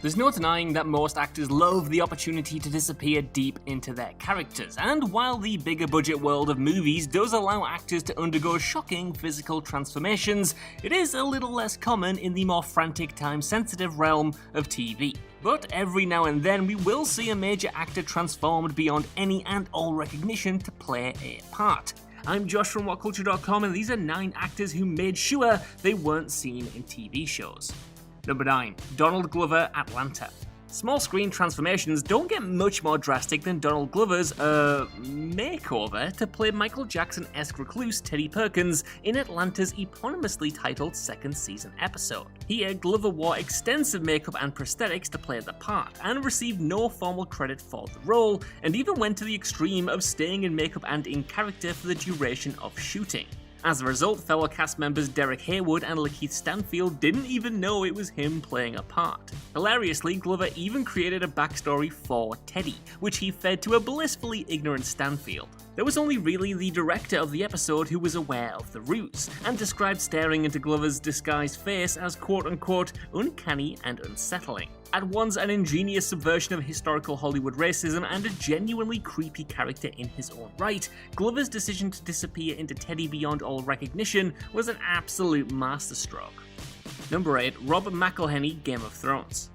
There's no denying that most actors love the opportunity to disappear deep into their characters, and while the bigger budget world of movies does allow actors to undergo shocking physical transformations, it is a little less common in the more frantic, time-sensitive realm of TV. But every now and then we will see a major actor transformed beyond any and all recognition to play a part. I'm Josh from WhatCulture.com, and these are 9 actors who made sure they weren't seen in TV shows. Number 9. Donald Glover, Atlanta. Small screen transformations don't get much more drastic than Donald Glover's, makeover to play Michael Jackson-esque recluse Teddy Perkins in Atlanta's eponymously titled second season episode. Here, Glover wore extensive makeup and prosthetics to play the part, and received no formal credit for the role, and even went to the extreme of staying in makeup and in character for the duration of shooting. As a result, fellow cast members Derek Haywood and Lakeith Stanfield didn't even know it was him playing a part. Hilariously, Glover even created a backstory for Teddy, which he fed to a blissfully ignorant Stanfield. There was only really the director of the episode who was aware of the ruse, and described staring into Glover's disguised face as quote-unquote uncanny and unsettling. At once an ingenious subversion of historical Hollywood racism and a genuinely creepy character in his own right, Glover's decision to disappear into Teddy beyond all recognition was an absolute masterstroke. Number 8. Rob McElhenney, Game of Thrones.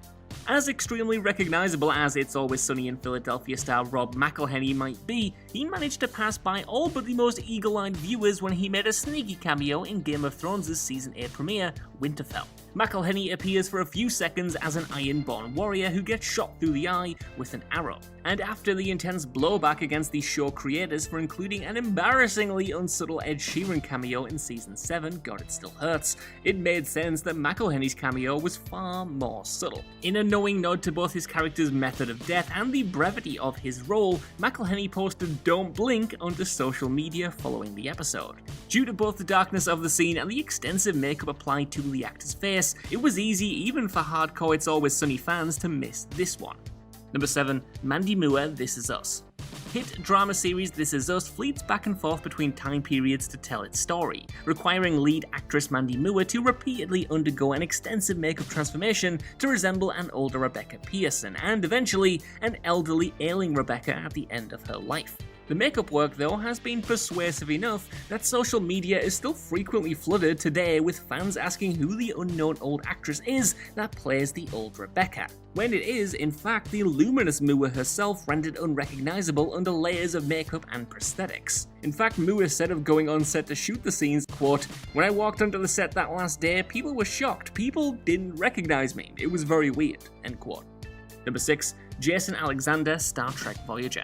As extremely recognisable as It's Always Sunny in Philadelphia star Rob McElhenney might be, he managed to pass by all but the most eagle-eyed viewers when he made a sneaky cameo in Game of Thrones' Season 8 premiere, Winterfell. McElhenney appears for a few seconds as an Ironborn warrior who gets shot through the eye with an arrow. And after the intense blowback against the show creators for including an embarrassingly unsubtle Ed Sheeran cameo in Season 7, God It Still Hurts, it made sense that McElhenney's cameo was far more subtle. In a knowing nod to both his character's method of death and the brevity of his role, McElhenney posted "Don't Blink" onto social media following the episode. Due to both the darkness of the scene and the extensive makeup applied to the actor's face, it was easy even for hardcore It's Always Sunny fans to miss this one. Number 7. Mandy Moore, This Is Us. Hit drama series This Is Us fleets back and forth between time periods to tell its story, requiring lead actress Mandy Moore to repeatedly undergo an extensive makeup transformation to resemble an older Rebecca Pearson, and eventually an elderly, ailing Rebecca at the end of her life. The makeup work, though, has been persuasive enough that social media is still frequently flooded today with fans asking who the unknown old actress is that plays the old Rebecca, when it is, in fact, the luminous Moore herself rendered unrecognizable under layers of makeup and prosthetics. In fact, Moore said of going on set to shoot the scenes, quote, "When I walked onto the set that last day, people were shocked. People didn't recognize me. It was very weird," end quote. Number 6. Jason Alexander, Star Trek Voyager.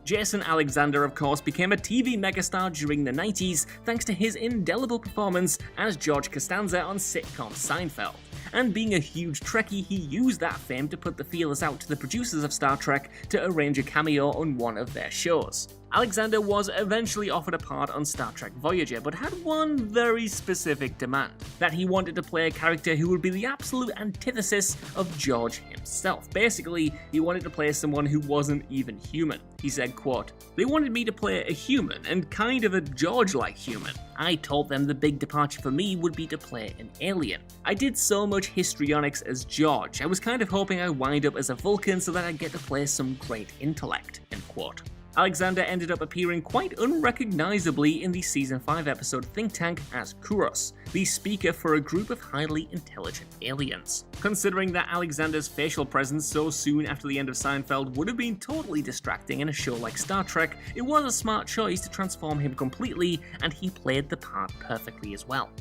Jason Alexander, of course, became a TV megastar during the 90s thanks to his indelible performance as George Costanza on sitcom Seinfeld. And being a huge Trekkie, he used that fame to put the feelers out to the producers of Star Trek to arrange a cameo on one of their shows. Alexander was eventually offered a part on Star Trek Voyager, but had one very specific demand: that he wanted to play a character who would be the absolute antithesis of George himself. Basically, he wanted to play someone who wasn't even human. He said, quote, "They wanted me to play a human, and kind of a George-like human. I told them the big departure for me would be to play an alien. I did so much histrionics as George. I was kind of hoping I'd wind up as a Vulcan so that I'd get to play some great intellect," end quote. Alexander ended up appearing quite unrecognizably in the Season 5 episode Think Tank as Kuros, the speaker for a group of highly intelligent aliens. Considering that Alexander's facial presence so soon after the end of Seinfeld would have been totally distracting in a show like Star Trek, it was a smart choice to transform him completely, and he played the part perfectly as well.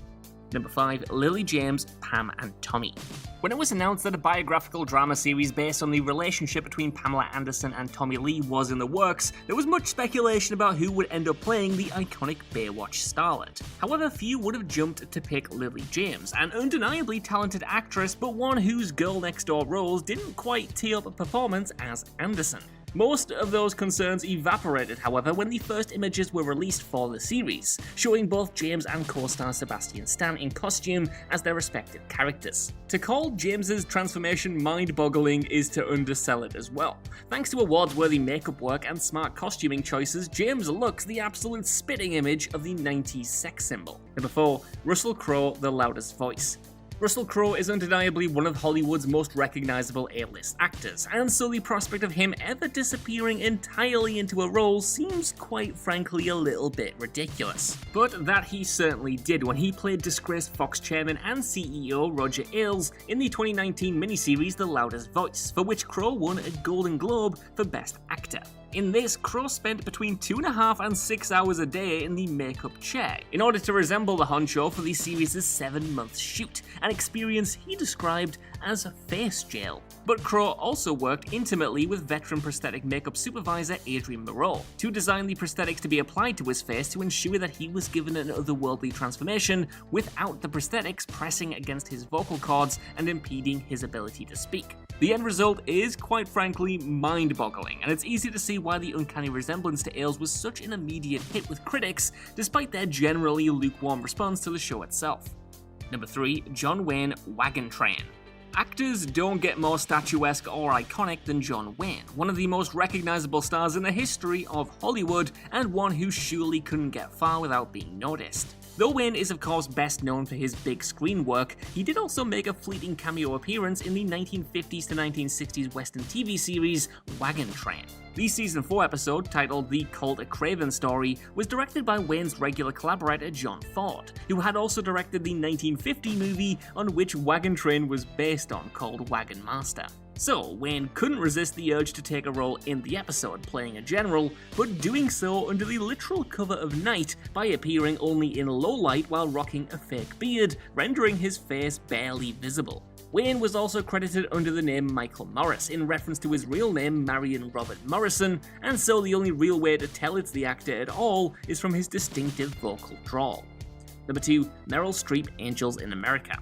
Number 5. Lily James, Pam and Tommy. When it was announced that a biographical drama series based on the relationship between Pamela Anderson and Tommy Lee was in the works, there was much speculation about who would end up playing the iconic Baywatch starlet. However, few would have jumped to pick Lily James, an undeniably talented actress, but one whose girl next door roles didn't quite tee up a performance as Anderson. Most of those concerns evaporated, however, when the first images were released for the series, showing both James and co-star Sebastian Stan in costume as their respective characters. To call James's transformation mind-boggling is to undersell it as well. Thanks to awards-worthy makeup work and smart costuming choices, James looks the absolute spitting image of the 90s sex symbol. Number 4. Russell Crowe, the loudest voice. Russell Crowe is undeniably one of Hollywood's most recognizable A-list actors, and so the prospect of him ever disappearing entirely into a role seems quite frankly a little bit ridiculous. But that he certainly did when he played disgraced Fox chairman and CEO Roger Ailes in the 2019 miniseries The Loudest Voice, for which Crowe won a Golden Globe for Best Actor. In this, Crowe spent between 2.5 and 6 hours a day in the makeup chair in order to resemble the honcho for the series' 7-month shoot, an experience he described as face jail. But Crowe also worked intimately with veteran prosthetic makeup supervisor Adrian Moreau to design the prosthetics to be applied to his face to ensure that he was given an otherworldly transformation without the prosthetics pressing against his vocal cords and impeding his ability to speak. The end result is, quite frankly, mind-boggling, and it's easy to see why the uncanny resemblance to Ailes was such an immediate hit with critics, despite their generally lukewarm response to the show itself. Number 3. John Wayne Wagon Train. Actors don't get more statuesque or iconic than John Wayne, one of the most recognizable stars in the history of Hollywood, and one who surely couldn't get far without being noticed. Though Wayne is of course best known for his big screen work, he did also make a fleeting cameo appearance in the 1950s to 1960s Western TV series Wagon Train. The season 4 episode, titled The Colt Craven Story, was directed by Wayne's regular collaborator John Ford, who had also directed the 1950 movie on which Wagon Train was based on, called Wagon Master. So, Wayne couldn't resist the urge to take a role in the episode, playing a general, but doing so under the literal cover of night by appearing only in low light while rocking a fake beard, rendering his face barely visible. Wayne was also credited under the name Michael Morris in reference to his real name Marion Robert Morrison, and so the only real way to tell it's the actor at all is from his distinctive vocal drawl. Number 2. Meryl Streep, Angels in America.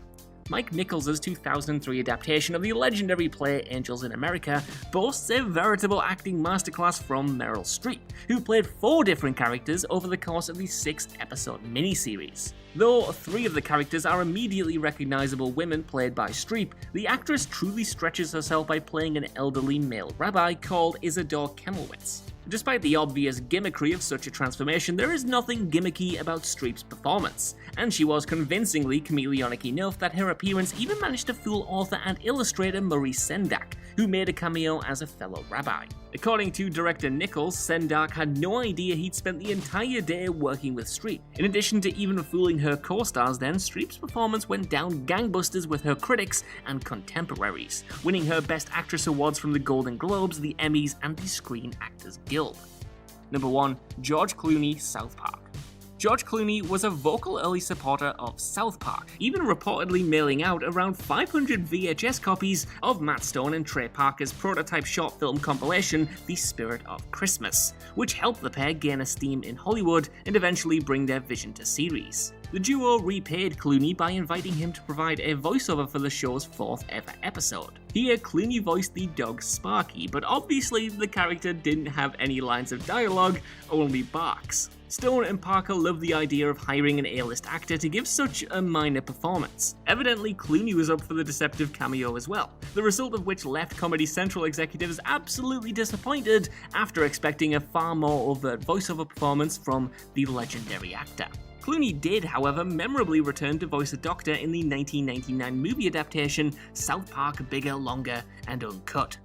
Mike Nichols' 2003 adaptation of the legendary play Angels in America boasts a veritable acting masterclass from Meryl Streep, who played 4 different characters over the course of the 6-episode miniseries. Though 3 of the characters are immediately recognizable women played by Streep, the actress truly stretches herself by playing an elderly male rabbi called Isidore Kemmelwitz. Despite the obvious gimmickry of such a transformation, there is nothing gimmicky about Streep's performance, and she was convincingly chameleonic enough that her appearance even managed to fool author and illustrator Maurice Sendak, who made a cameo as a fellow rabbi. According to director Nichols, Sendak had no idea he'd spent the entire day working with Streep. In addition to even fooling her co-stars then, Streep's performance went down gangbusters with her critics and contemporaries, winning her Best Actress awards from the Golden Globes, the Emmys, and the Screen Actors Guild. Number 1. George Clooney, South Park. George Clooney was a vocal early supporter of South Park, even reportedly mailing out around 500 VHS copies of Matt Stone and Trey Parker's prototype short film compilation, The Spirit of Christmas, which helped the pair gain esteem in Hollywood and eventually bring their vision to series. The duo repaid Clooney by inviting him to provide a voiceover for the show's 4th ever episode. Here, Clooney voiced the dog Sparky, but obviously the character didn't have any lines of dialogue, only barks. Stone and Parker loved the idea of hiring an A-list actor to give such a minor performance. Evidently, Clooney was up for the deceptive cameo as well, the result of which left Comedy Central executives absolutely disappointed after expecting a far more overt voiceover performance from the legendary actor. Clooney did, however, memorably return to voice a doctor in the 1999 movie adaptation South Park Bigger, Longer, and Uncut.